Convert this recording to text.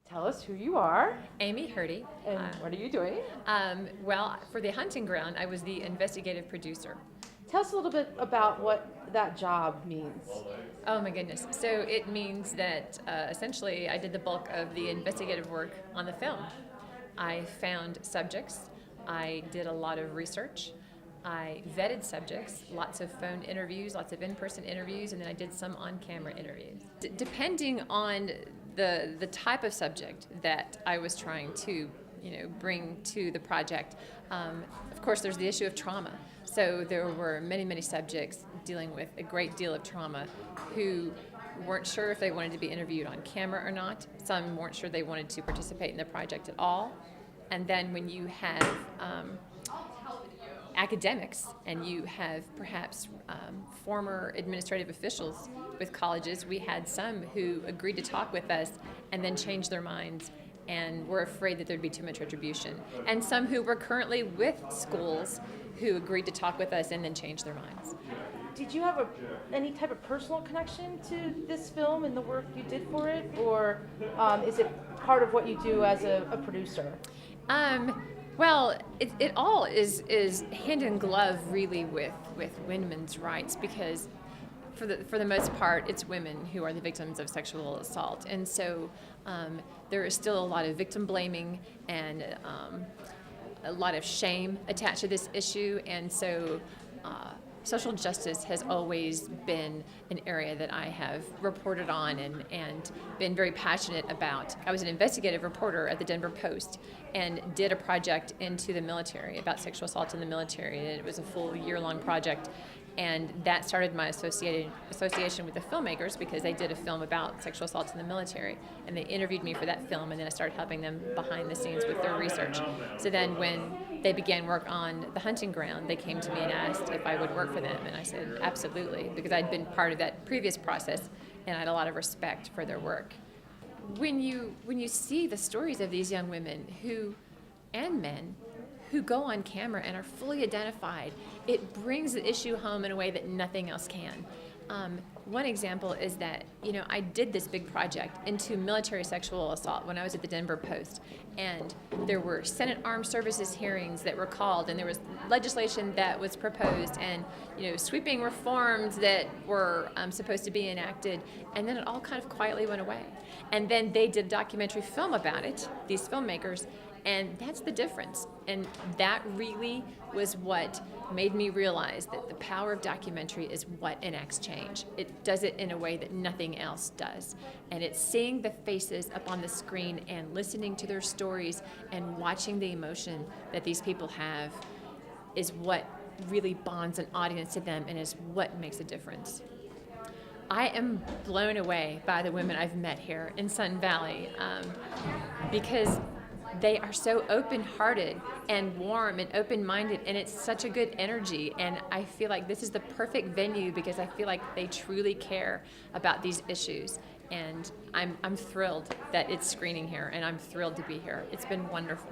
Tell us who you are Amy Herdy. and what are you doing? Well, for the hunting ground, I was the investigative producer. Tell us a little bit about what that job means. Oh my goodness. So it means that essentially I did the bulk of the investigative work on the film. I found subjects, I did a lot of research, I vetted subjects, lots of phone interviews, lots of in-person interviews, and then I did some on-camera interviews. Depending on the type of subject that I was trying to bring to the project, of course there's the issue of trauma. So there were many subjects dealing with a great deal of trauma who weren't sure if they wanted to be interviewed on camera or not. Some weren't sure they wanted to participate in the project at all. And then when you have academics and you have perhaps former administrative officials with colleges, we had some who agreed to talk with us and then changed their minds and were afraid that there'd be too much retribution. And some who were currently with schools who agreed to talk with us and then changed their minds. Did you have any type of personal connection to this film and the work you did for it, or is it part of what you do as a producer? Well, it all is hand in glove really with women's rights, because for the most part it's women who are the victims of sexual assault, and so there is still a lot of victim blaming and a lot of shame attached to this issue, and so social justice has always been an area that I have reported on and been very passionate about. I was an investigative reporter at the Denver Post and did a project into the military about sexual assault in the military, and it was a full year-long project. And that started my association with the filmmakers, because they did a film about sexual assault in the military, and they interviewed me for that film, and then I started helping them behind the scenes with their research. So then when they began work on the hunting ground, they came to me and asked if I would work for them, and I said absolutely, because I'd been part of that previous process and I had a lot of respect for their work. When you see the stories of these young women and men who go on camera and are fully identified, it brings the issue home in a way that nothing else can. One example is that, I did this big project into military sexual assault when I was at the Denver Post, and there were Senate Armed Services hearings that were called, and there was legislation that was proposed, and sweeping reforms that were supposed to be enacted, and then it all kind of quietly went away. And then they did a documentary film about it, these filmmakers, and that's the difference. And that really was what made me realize that the power of documentary is what enacts change. It does it in a way that nothing else does. And it's seeing the faces up on the screen and listening to their stories and watching the emotion that these people have is what really bonds an audience to them and is what makes a difference. I am blown away by the women I've met here in Sun Valley, because they are so open-hearted and warm and open-minded, and it's such a good energy, and I feel like this is the perfect venue because I feel like they truly care about these issues, and I'm thrilled that it's screening here, and I'm thrilled to be here. It's been wonderful.